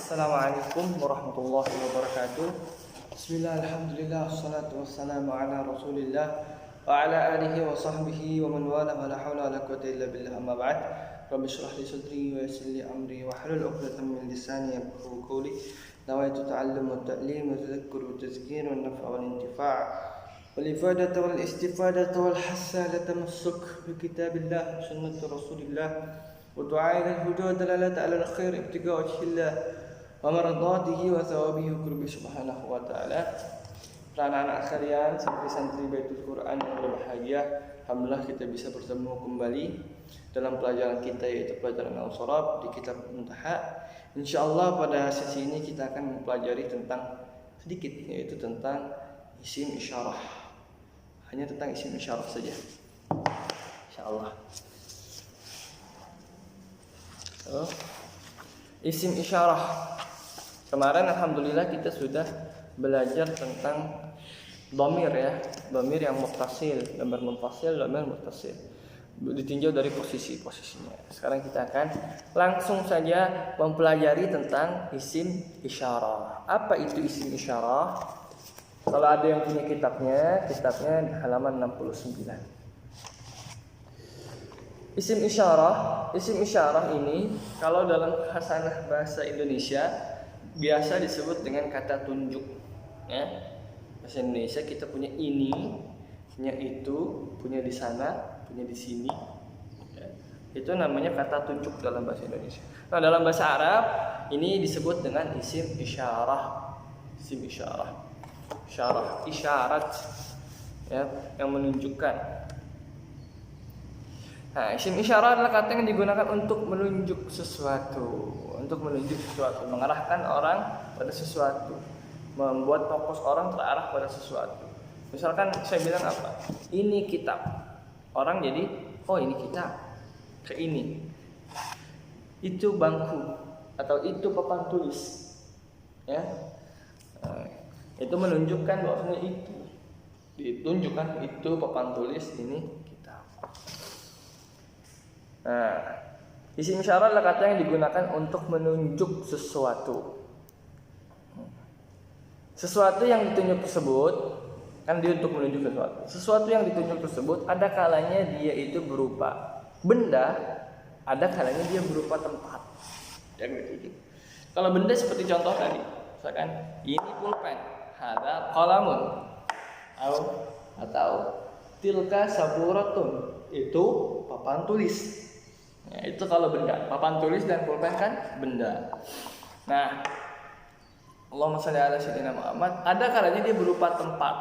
Assalamualaikum warahmatullahi wabarakatuh. Bismillah, alhamdulillah, wassalatu wassalamu ala rasulillah wa ala alihi wa sahbihi wa man wala wa la hawla wa la quwwata illa billah, amma ba'd. Rabbi shrah li sadri wa yassir li amri wa hlul 'uqdatam min lisani yafqahu qawli. Nawaitu ta'allum wa ta'lim wa tadhakkur wa tazkir wa nafa' wal intifa' wal ifadata wal istifadata wal hasada tamassuk bi kitabillah sunnati rasulillah ودعاء إلى الهدى ودلالة على الخير ابتغاء وجه الله ومرضاته وثوابه قربه سبحانه وتعالى. Para anak-anak sekalian, santri-santri Baitul Quran yang berbahagia, alhamdulillah kita bisa bertemu kembali dalam pelajaran kita, yaitu pelajaran Al-Sorab di kitab Muntaha. Insyaallah pada sesi ini kita akan mempelajari tentang sedikit, yaitu tentang isim isyarah. Hanya tentang isim isyarah saja, insyaallah. Isim isyarah. Kemarin alhamdulillah kita sudah belajar tentang dhamir ya, dhamir yang muttasil, dhamir munfasil, dhamir muttasil. Ditinjau dari posisinya. Sekarang kita akan langsung saja mempelajari tentang isim isyarah. Apa itu isim isyarah? Kalau ada yang punya kitabnya di halaman 69. Isim isyarah ini kalau dalam khasanah bahasa Indonesia biasa disebut dengan kata tunjuk. Ya. Bahasa Indonesia kita punya ini, punya itu, punya di sana, punya di sini. Ya. Itu namanya kata tunjuk dalam bahasa Indonesia. Nah, dalam bahasa Arab ini disebut dengan isim isyarah. Isim isyarah. Isyarat ya, yang menunjukkan. Nah, isim isyarah adalah kata yang digunakan untuk menunjuk sesuatu, mengarahkan orang pada sesuatu, membuat fokus orang terarah pada sesuatu. Misalkan saya bilang apa? Ini kitab. Orang jadi, oh ini kitab. Ke ini. Itu bangku atau itu papan tulis. Ya. Nah, itu menunjukkan bahwasanya itu. Ditunjukkan itu papan tulis, ini kitab. Nah, isim isyarah adalah kata yang digunakan untuk menunjuk sesuatu. Sesuatu yang ditunjuk tersebut kan dia untuk menunjuk sesuatu. Sesuatu yang ditunjuk tersebut ada kalanya dia itu berupa benda, ada kalanya dia berupa tempat. Yang ditunjuk. Kalau benda seperti contoh tadi, misalkan ini pulpen, hadza qalamun, atau tilka saburatun, itu papan tulis. Ya, itu kalau benda, papan tulis dan pulpen kan benda. Nah, Allahumma shalli ala sayyidina Muhammad, ada kalanya dia berupa tempat,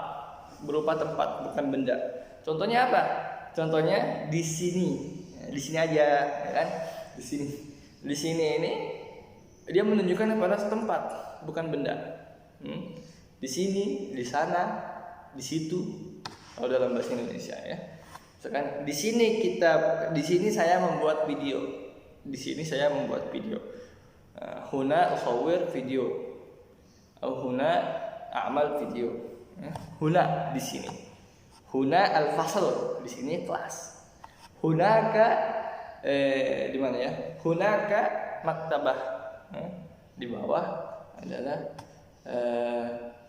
bukan benda. Contohnya apa? Contohnya di sini, ya, di sini aja, ya kan? Di sini ini dia menunjukkan kepada tempat, bukan benda. Di sini, di sana, di situ. Kalau dalam bahasa Indonesia ya. Misalkan di sini saya membuat video. Di sini saya membuat video. Huna usawwir video. Huna a'mal video. Huna di sini. Huna al-fasl, di sini kelas. Hunaka di mana ya? Hunaka maktabah. Di bawah adalah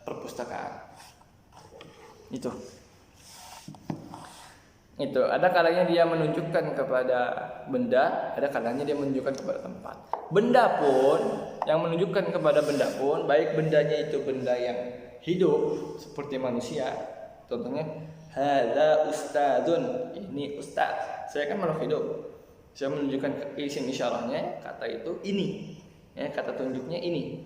perpustakaan. Itu ada kalanya dia menunjukkan kepada benda, ada kalanya dia menunjukkan kepada tempat. Benda pun yang menunjukkan kepada benda pun, baik bendanya itu benda yang hidup seperti manusia. Contohnya hadza ustadzun, ini ustaz. Saya kan makhluk hidup. Saya menunjukkan isim isyarahnya, kata itu ini. Ya, kata tunjuknya ini.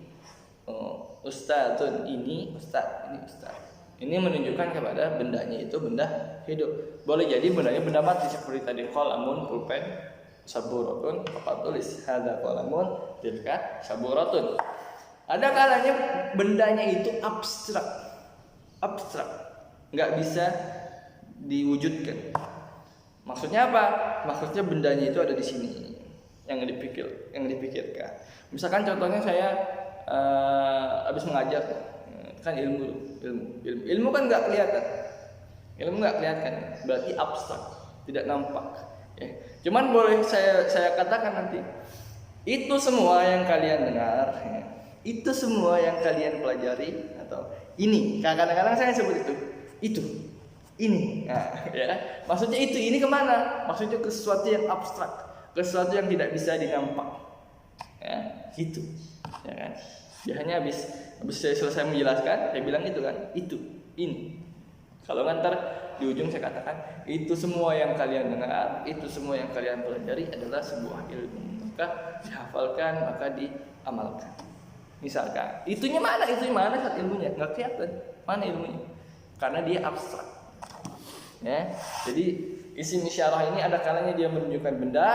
Ustadzun, ini ustaz, ini ustaz. Ini menunjukkan kepada bendanya itu benda hidup. Boleh jadi bendanya benda mati seperti tadi qalamun, pulpen, saburatun, papan tulis. Hadza qalamun, tilka saburatun. Ada kalanya bendanya itu abstrak, nggak bisa diwujudkan. Maksudnya apa? Maksudnya bendanya itu ada di sini, yang dipikirkan. Misalkan contohnya saya habis mengajar, kan ilmu kan nggak kelihatan, berarti abstrak, tidak nampak. Ya. Cuman boleh saya katakan nanti, itu semua yang kalian dengar, ya, Itu semua yang kalian pelajari atau ini. Kadang-kadang saya sebut itu, ini. Nah, ya. Maksudnya itu, ini kemana? Maksudnya ke sesuatu yang abstrak, ke sesuatu yang tidak bisa dinampak. Ya, gitu. Ya kan? Dia hanya habis saya selesai menjelaskan, saya bilang itu kan, itu, ini. Kalau ngantar di ujung saya katakan, itu semua yang kalian dengar, itu semua yang kalian pelajari adalah sebuah ilmu. Maka dihafalkan, maka diamalkan. Misalkan, itunya mana saat ilmunya? Nggak kelihatan. Mana ilmunya? Karena dia abstrak. Ya, jadi isim isyarah ini ada kalanya dia menunjukkan benda,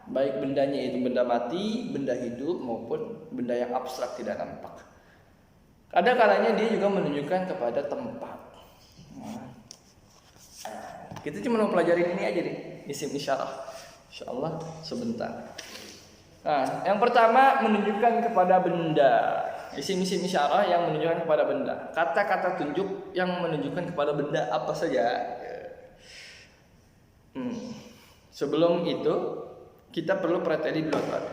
baik bendanya itu benda mati, benda hidup maupun benda yang abstrak tidak nampak. Ada kalanya dia juga menunjukkan kepada tempat. Kita cuma mau pelajarin ini aja nih, isim isyarah. Insyaallah sebentar. Nah, yang pertama menunjukkan kepada benda. Isim-isim isyarah yang menunjukkan kepada benda. Kata-kata tunjuk yang menunjukkan kepada benda apa saja. Sebelum itu kita perlu perhatian dulu Pak.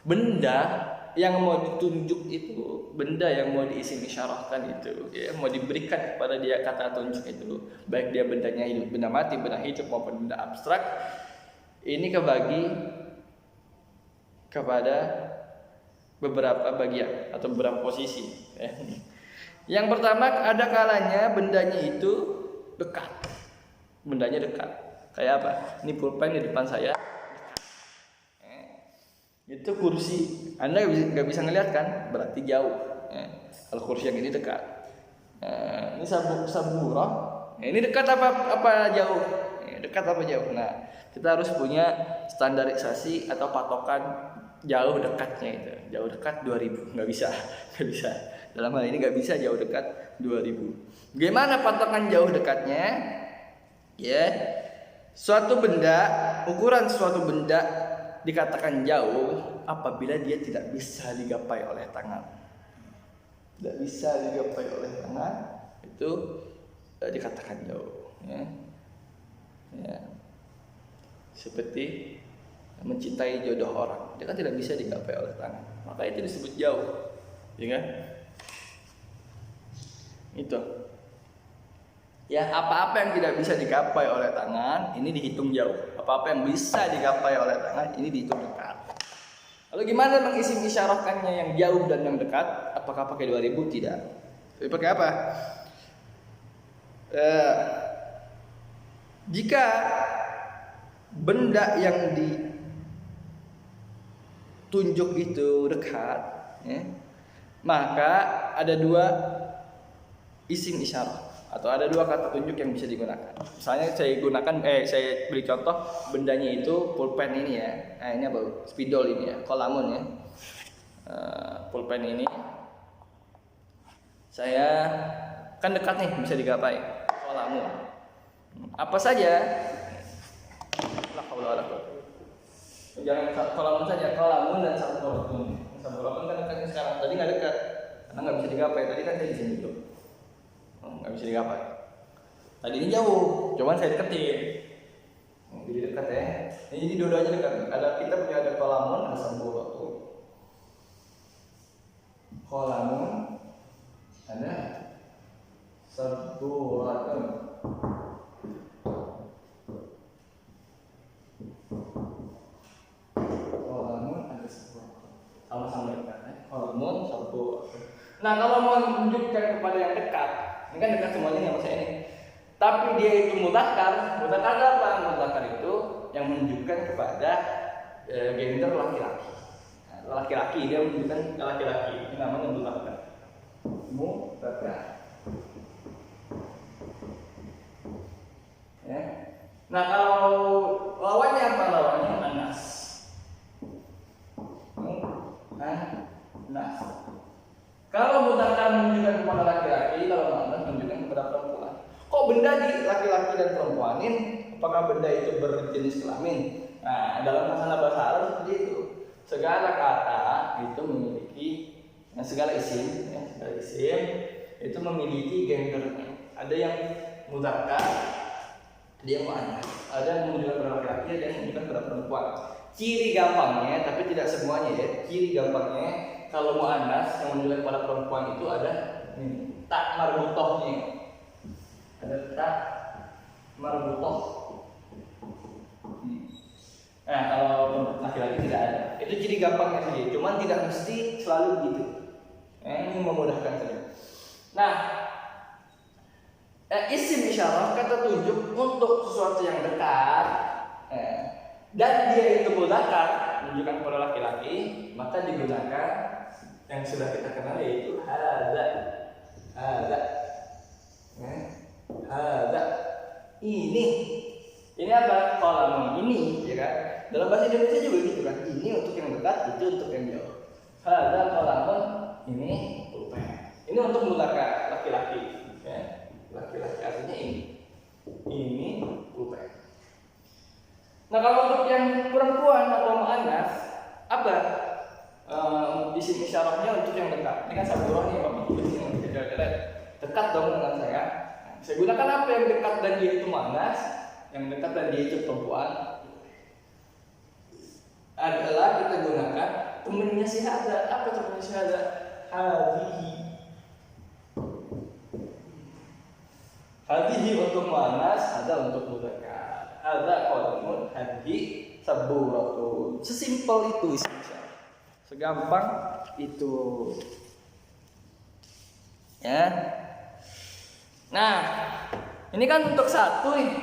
Benda yang mau ditunjuk itu, benda yang mau diisim isyarahkan itu, ya, mau diberikan kepada dia kata tunjuk itu, baik dia bendanya hidup, benda mati, benda hidup maupun benda abstrak, ini kebagi kepada beberapa bagian atau beberapa posisi. Yang pertama, ada kalanya bendanya itu dekat. Bendanya dekat. Kayak apa? Ini pulpen di depan saya. Itu kursi. Anda nggak bisa ngelihat kan? Berarti jauh. Kalau kursi yang ini dekat. Ini saburah. Ini dekat apa jauh? Dekat apa jauh? Nah, kita harus punya standarisasi atau patokan jauh dekatnya itu. Jauh dekat 2000, nggak bisa. Dalam hal ini nggak bisa jauh dekat 2000. Bagaimana patokan jauh dekatnya? Ya, suatu benda, ukuran suatu benda dikatakan jauh apabila dia tidak bisa digapai oleh tangan. Tidak bisa digapai oleh tangan itu dikatakan jauh. Ya. Seperti mencintai jodoh orang, dia kan tidak bisa digapai oleh tangan, maka itu disebut jauh, ya kan? Itu. Ya, apa-apa yang tidak bisa digapai oleh tangan ini dihitung jauh. Apa-apa yang bisa digapai oleh tangan ini dihitung dekat. Lalu gimana mengisim isyarahkannya yang jauh dan yang dekat? Apakah pakai 2000? Tidak. Tapi pakai apa? Jika benda yang ditunjuk itu dekat, ya, maka ada dua isim isyarah atau ada dua kata tunjuk yang bisa digunakan. Misalnya saya beri contoh bendanya itu pulpen ini ya. Nah, ini apa? Spidol ini ya, kolamun ya. Pulpen ini saya kan dekat nih, bisa digapai. Kolamun. Apa saja? Jangan kolamun saja, kolamun dan saburotun. Saburotun kan dekatnya sekarang, tadi nggak dekat karena nggak bisa digapai. Tadi kan saya di sini tuh, nggak bisa digapai. Tadi ini jauh, cuman saya deketin. Jadi dekat ya. Ini jadi dua-duanya dekat. Kita punya ada kolamun, ada saburotun. Kolamun, ada saburotun. Sama-sama dekat ya. Kolamun, saburotun. Nah, kalau mau menunjukkan kepada yang dekat, ini kan dekat semuanya sama saya ini. Tapi dia itu mudzakkar. Mudzakkar apa? Mudzakkar itu yang menunjukkan kepada gender laki-laki. Nah, laki-laki, dia menunjukkan laki-laki. Ini namanya mudzakkar. Mudzakkar. Ya. Nah, kalau lawannya apa? Lawannya anas. Nah, kalau mudzakkar menunjukkan kepada laki-laki, kalau muannas menunjukkan kepada perempuan. Kok benda di laki-laki dan perempuanin? Apakah benda itu berjenis kelamin? Nah, dalam bahasa Arab seperti itu. Segala kata itu memiliki, segala isim itu memiliki gendernya. Ada yang mudzakkar, ada yang muannas. Ada yang menunjukkan kepada laki-laki, ada yang menunjukkan kepada perempuan. Ciri gampangnya, tapi tidak semuanya ya. Ciri gampangnya kalau muannas yang menunjukkan pada perempuan itu ada ini, tak marbutohnya. Ada tak marbutoh. Nah, kalau laki-laki tidak ada. Itu jadi gampangnya saja. Cuman tidak mesti selalu gitu. Ini memudahkan saja. Nah, isim isyarah kata tunjuk untuk sesuatu yang dekat, dan dia itu mudzakkar, menunjukkan kepada laki-laki, maka digunakan yang sudah kita kenal yaitu hadza. Hadza. Ini apa? Qalamun ini, ya kan? Dalam bahasa Indonesia juga gitu kan. Ini untuk yang dekat, itu untuk yang jauh. Hadza qalamun, ini pulpen. Ini untuk mudzakkar laki-laki, ya. Laki-laki artinya ini. Ini pulpen. Nah, kalau untuk yang perempuan atau muannas, apa? Isim isyarahnya untuk yang dekat. Ini kan saburah nih, Bapak Ibu yang dekat dong dengan saya. Saya gunakan apa yang dekat dan dia itu muannas, yang dekat dan dia itu perempuan. Adalah kita gunakan temennya si hadza. Apa temennya si hadza? Hadhihi. Hadhihi untuk muannas, hadza untuk mudzakkar. Hadza qalamun, hadhihi saburatun. Sesimpel itu isim isyarah. Segampang itu. Ya. Nah, ini kan untuk satu nih.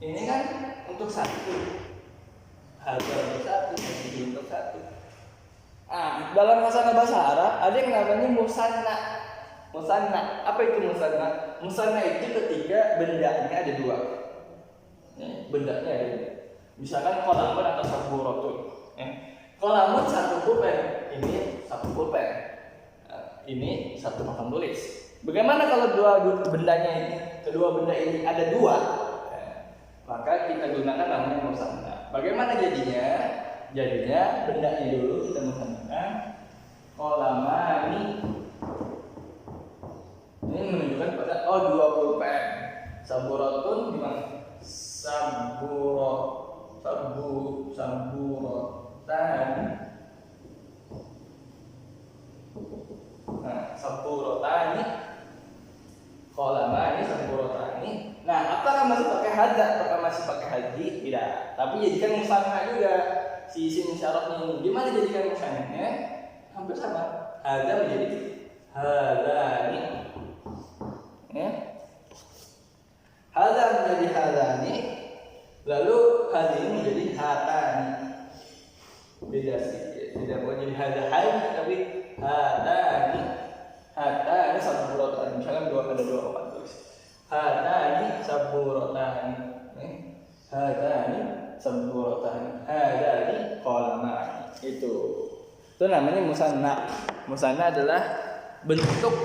Ini kan untuk satu. Hadza untuk satu, hadhihi untuk satu. Ah, dalam bahasa Arab ada yang namanya musanna. Musanna, apa itu musanna? Musanna itu ketika bendanya ada dua. Bendanya ada dua. Misalkan qalamun atau saburatun. Qalamun satu pulpen, ini satu pulpen. Ini satu papan tulis. Bagaimana kalau bendanya ini, kedua benda ini ada dua? Maka kita gunakan namanya musanna. Bagaimana jadinya? Jadinya bendanya dulu kita musannakan qalamani. Ini menunjukkan pada dua pulpen. Saburatun gimana? Saburotan. Nah, saburotani. Qalamani saburotani. Nah, apakah masih pakai hadza? Apakah masih pakai hadzi? Tidak. Tapi jadikan musanna juga si isim isyarahnya ini. Gimana jadikan musannanya? Hampir sama. Hadza menjadi hadzani. Ya. Hadza menjadi hadzani, lalu hadini menjadi hatani. Beda sedikit. Tidak menjadi hadzani tapi hatani. Hatani saburotani. Misalnya ada dua papan tulis. Hatani saburotani. Hatani saburotani. Hadani qalamani. Itu namanya musanna. Musanna adalah bentuk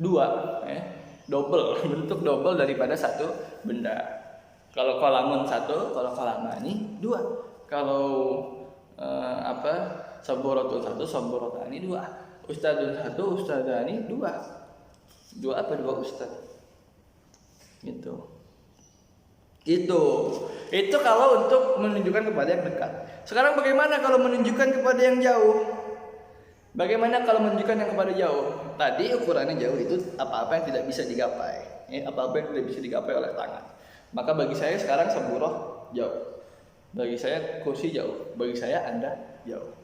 dua, double, bentuk double daripada satu benda. Kalau qalamun satu, kalau qalamani dua. Kalau saburatun satu, saburatani dua. Ustadzun satu, ustadzani dua. Dua ustadz. Gitu. Itu kalau untuk menunjukkan kepada yang dekat. Sekarang bagaimana kalau menunjukkan kepada yang jauh? Bagaimana kalau menunjukkan yang kepada jauh? Tadi ukurannya jauh itu apa-apa yang tidak bisa digapai. Apa-apa yang tidak bisa digapai oleh tangan. Maka bagi saya sekarang saburah jauh. Bagi saya kursi jauh. Bagi saya Anda jauh.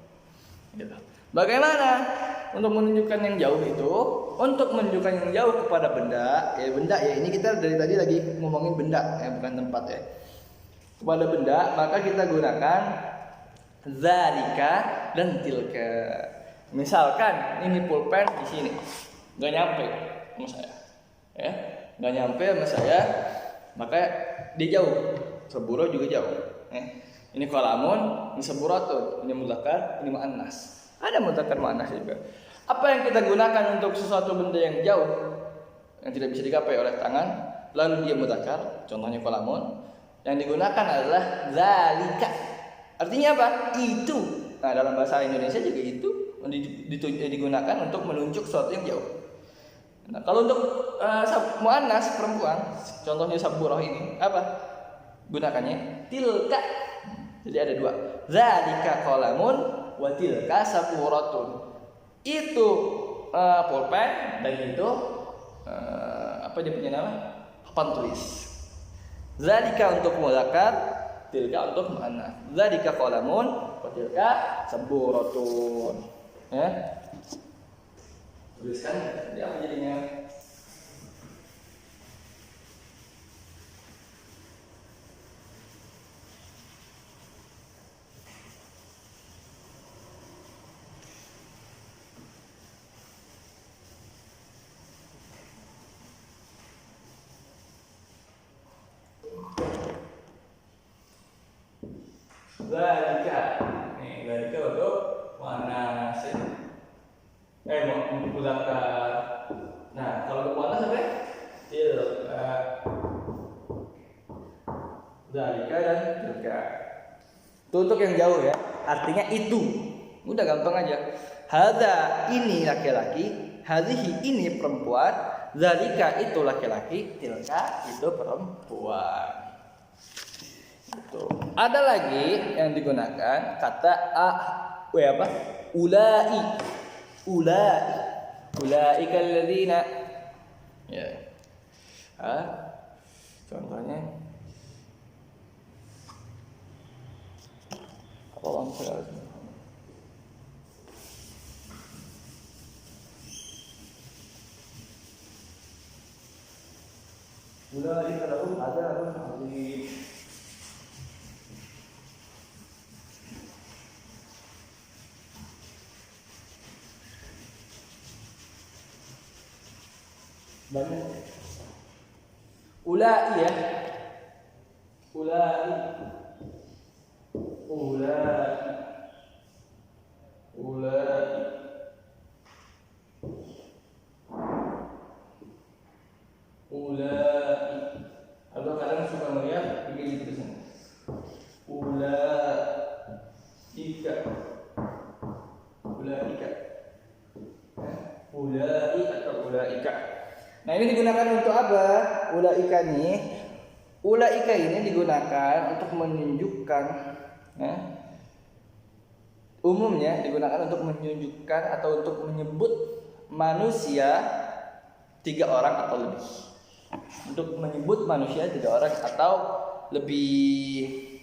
Gitu. Bagaimana untuk menunjukkan yang jauh itu? Untuk menunjukkan yang jauh kepada benda ya ini kita dari tadi lagi ngomongin benda, bukan tempat ya. Kepada benda, maka kita gunakan zalika dan tilka. Misalkan ini pulpen di sini, nggak nyampe sama saya, nggak nyampe sama saya, maka dia jauh. Saburah juga jauh. Ini qalamun, ini saburatun, ini mudzakkar, ini muannas. Ada mudzakkar muannas juga. Apa yang kita gunakan untuk sesuatu benda yang jauh, yang tidak bisa digapai oleh tangan, lalu dia mudzakkar, contohnya qalamun, yang digunakan adalah zalika. Artinya apa? Itu. Nah, dalam bahasa Indonesia juga itu digunakan untuk menunjuk sesuatu yang jauh. Nah, kalau untuk muannas perempuan, contohnya saburah ini, apa? Gunakannya tilka. Jadi ada dua. Zalika qalamun wa tilka saburatun. Itu pulpen dan itu apa dia punya nama? Papan tulis. Zalika untuk muzakkar, tilka untuk muannas. Zalika qalamun wa tilka saburatun. Ya. Tuliskan jadi apa jadinya? Zalika. Nih, zalika untuk muannas. Muzakkar. Nah, kalau untuk muannas apa? Tilka. Zalika dan tilka. Itu untuk yang jauh ya. Artinya itu. Udah gampang aja. Hadza ini laki-laki, hadhihi ini perempuan, zalika itu laki-laki, tilka itu perempuan. Itu. Ada lagi yang digunakan kata apa? Ulai. Ulaika alladzina. Ya. Contohnya apa bang? Ulaika lahum adzabun adzim. Banyak. Ulai ya. Ulai. Atau kadang suka melihat begini tulisannya. Ulai atau ulaika. Nah, ini digunakan untuk apa? Ulaika ini digunakan untuk menunjukkan umumnya digunakan untuk menunjukkan atau untuk menyebut manusia 3 orang atau lebih. Untuk menyebut manusia 3 orang atau lebih.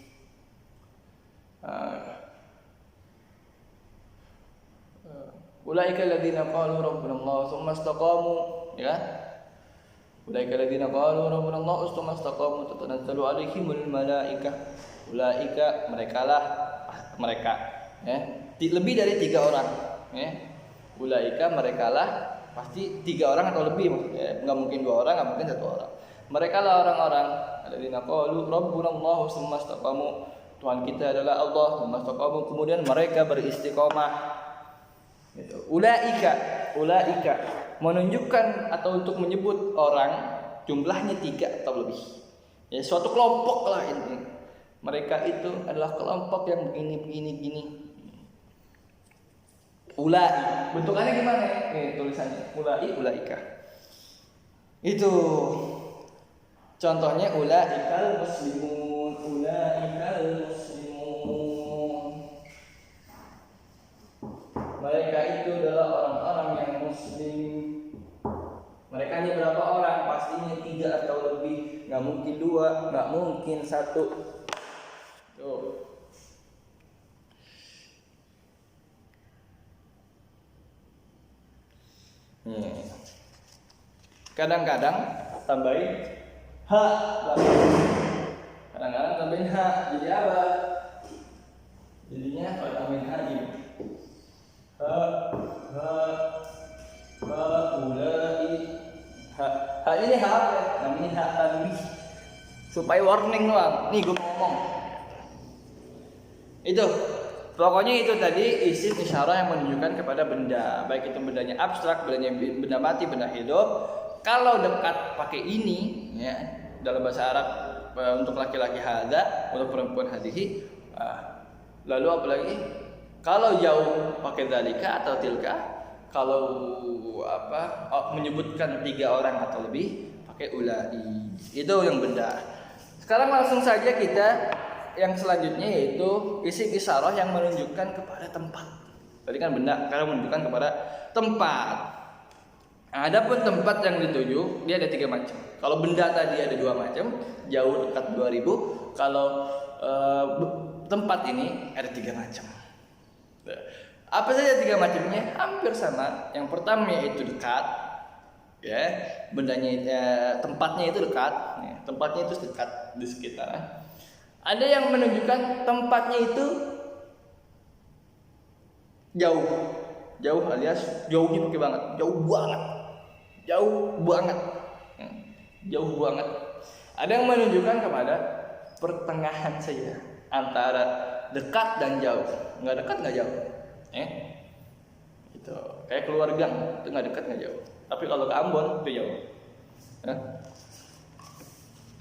Ulaika alladziina qalu rabbuna Allah tsumma istaqamu, ya. Ulaika alladziina qalu rabbuna Allah tsumma istaqamu tatanazzalu 'alaihimul malaikah. Ulaika mereka, ya. Lebih dari 3 orang, ya. Ulaika merekalah pasti 3 orang atau lebih, ya. Enggak mungkin 2 orang, enggak mungkin 1 orang. Merekalah orang-orang alladziina qalu rabbuna Allah tsumma istaqamu. Tuhan kita adalah Allah, tsumma istaqamu, kemudian mereka beristiqomah. Gitu. Ulaika menunjukkan atau untuk menyebut orang jumlahnya 3 atau lebih. Ya, suatu kelompok lah ini. Mereka itu adalah kelompok yang begini. Ulai. Bentukannya gimana? Tulisannya ulaika. Itu contohnya ulaikal muslimun. Mereka itu adalah orang-orang yang muslim. Mereka hanya berapa orang? Pastinya 3 atau lebih. Nggak mungkin 2, nggak mungkin 1. Tuh. Kadang-kadang tambahin h. Kadang-kadang tambahin h. Jadi apa? Jadinya kalau tambahin h gini. Ini H apa? Namanya H tanbih. Supaya warning doang. Nih gue mau ngomong. Itu. Pokoknya itu tadi isim isyarah yang menunjukkan kepada benda, baik itu bendanya abstrak, benda mati, benda hidup. Kalau dekat pakai ini, ya, dalam bahasa Arab untuk laki-laki hadza, untuk perempuan hadhihi. Lalu apalagi? Kalau jauh pakai zalika atau tilka. Kalau menyebutkan 3 orang atau lebih pakai ulai. Itu yang benda. Sekarang langsung saja kita yang selanjutnya yaitu isim isyarah yang menunjukkan kepada tempat. Tadi kan benda, sekarang menunjukkan kepada tempat. Nah, adapun tempat yang dituju dia ada 3 macam. Kalau benda tadi ada 2 macam, jauh, dekat, 2000. Kalau tempat ini ada 3 macam. Apa saja 3 macamnya? Hampir sama. Yang pertama yaitu dekat, ya, bendanya, tempatnya itu dekat, ya, tempatnya itu dekat di sekitar. Ada yang menunjukkan tempatnya itu jauh, jauh alias jauhnya pakai banget, jauh banget, jauh banget, jauh banget. Ada yang menunjukkan kepada pertengahan saja antara dekat dan jauh, nggak dekat nggak jauh, itu kayak keluarga, itu nggak dekat nggak jauh. Tapi kalau ke Ambon itu jauh.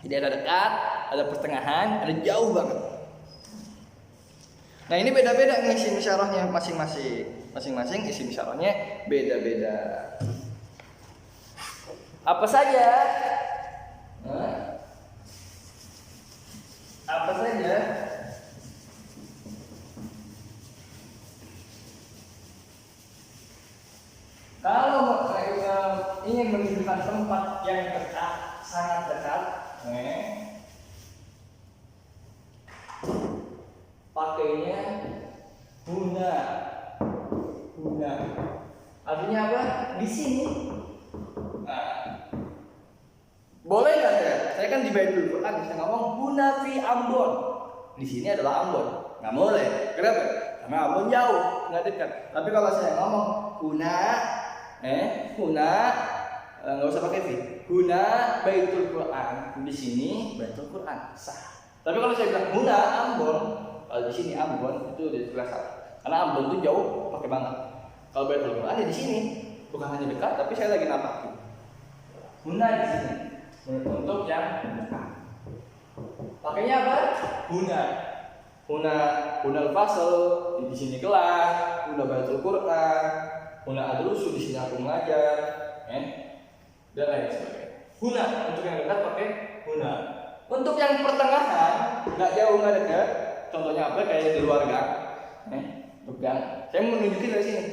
Jadi ada dekat, ada pertengahan, ada jauh banget. Nah ini beda-beda nih isim isyarahnya masing-masing isim isyarahnya beda-beda. Apa saja? Apa saja? Kalau ingin menunjukkan tempat yang dekat, sangat dekat, pakainya huna. Artinya apa? Di sini. Nah, boleh nggak saya? Saya kan di Baitul Quran bisa ngomong huna fi Ambon. Di sini adalah Ambon. Nggak boleh. Kenapa? Karena Ambon jauh, nggak dekat. Tapi kalau saya ngomong huna, nggak usah pakai fi. Huna Baitul Quran. Di sini Baitul Quran sah. Tapi kalau saya bilang huna Ambon, kalau di sini Ambon itu udah jelas salah. Karena Ambon itu jauh, pakai banget. Kalau Baitul Quran ada di sini, bukan hanya dekat, tapi saya lagi nampakin. Huna di sini untuk yang dekat. Pakainya apa? Huna al-fasl, di sini kelas. Huna Baitul Quran, huna adrusu, di sini aku mengajar, dan lain sebagainya. Huna untuk yang dekat pakai huna. Untuk yang pertengahan, nggak jauh nggak dekat. Contohnya apa? Kayak di luar gang, gang. Saya menunjukin dari sini.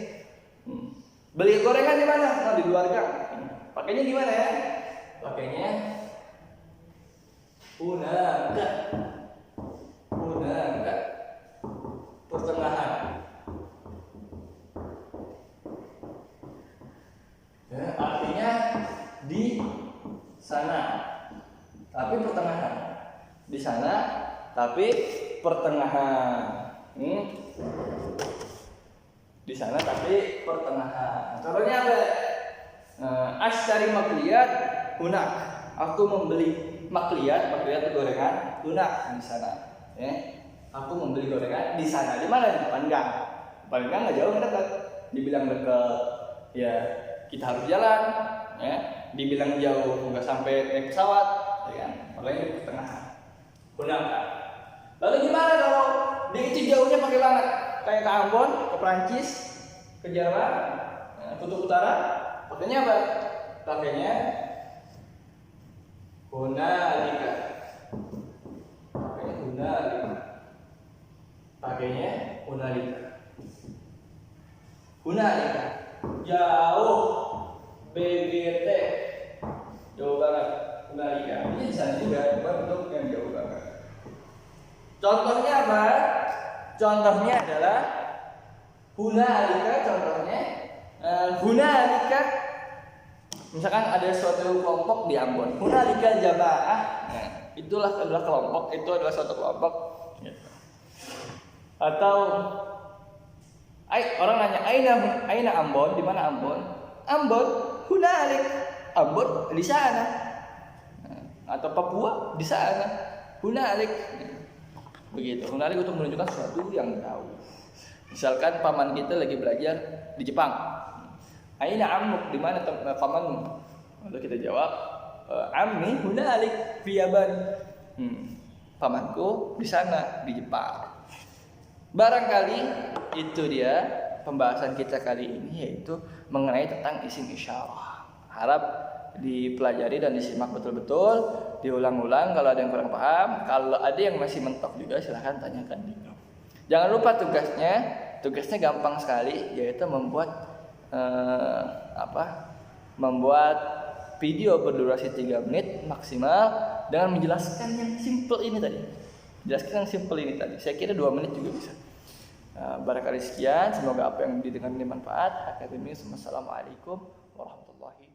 Beli gorengan di mana? Nah, di luar gang. Pakainya gimana ya? Pakainya enggak. Pertengahan. Ya, artinya di sana. Tapi pertengahan. Di sana tapi pertengahan. Di sana tapi pertengahan. Contohnya apa? Ashtari makliyat hunak. Aku membeli makliyat itu gorengan, hunak di sana. Aku membeli gorengan di sana. Di mana? Di depan gang. Depan gang nggak jauh, nggak dekat. Dibilang dekat, ya kita harus jalan. Dibilang jauh nggak sampai naik pesawat, ya kan? Makanya di pertengahan. Hunak. Lalu gimana kalau di itu jauhnya pakai banget? Kayak ke Ambon, ke Perancis, ke Jerman, kutub utara, pakainya apa? Pakainya hunalika. Hunalika. Jauh, BGT, jauh banget. Hunalika. Ini di sana juga, bukan untuk yang jauh banget. Contohnya apa? Contohnya adalah hunalika. Contohnya hunalika. Misalkan ada suatu kelompok di Ambon, hunalika jamaah. Itulah adalah kelompok. Itu adalah suatu kelompok. Atau orang nanya aina Ambon, di mana Ambon? Ambon hunalik. Ambon di sana. Atau Papua di sana. Hunalik. Begitu. Hunalik untuk menunjukkan sesuatu yang jauh. Misalkan paman kita lagi belajar di Jepang. Aina ammuk, di mana pamanmu? Lalu kita jawab, ammi hunalik fi Yaban. Pamanku di sana di Jepang. Barangkali itu dia pembahasan kita kali ini, yaitu mengenai tentang isim isyarah. Harap dipelajari dan disimak betul-betul, diulang-ulang. Kalau ada yang kurang paham, kalau ada yang masih mentok juga silahkan tanyakan di grup. Jangan lupa tugasnya gampang sekali, yaitu membuat membuat video berdurasi 3 menit maksimal dengan menjelaskan yang simple ini tadi. Saya kira 2 menit juga bisa. Barangkali sekian, semoga apa yang didengar bermanfaat. Assalamualaikum warahmatullahi